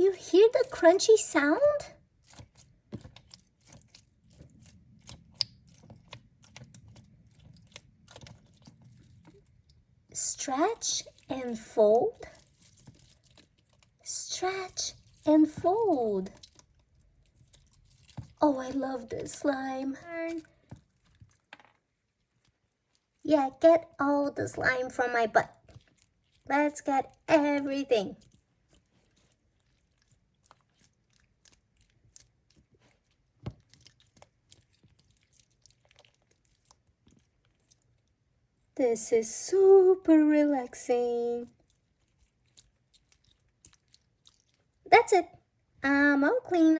Do you hear the crunchy sound? Stretch and fold. Stretch and fold. Oh, I love this slime. Yeah, get all the slime from my butt. Let's get everything. This is super relaxing. That's it. I'm all clean.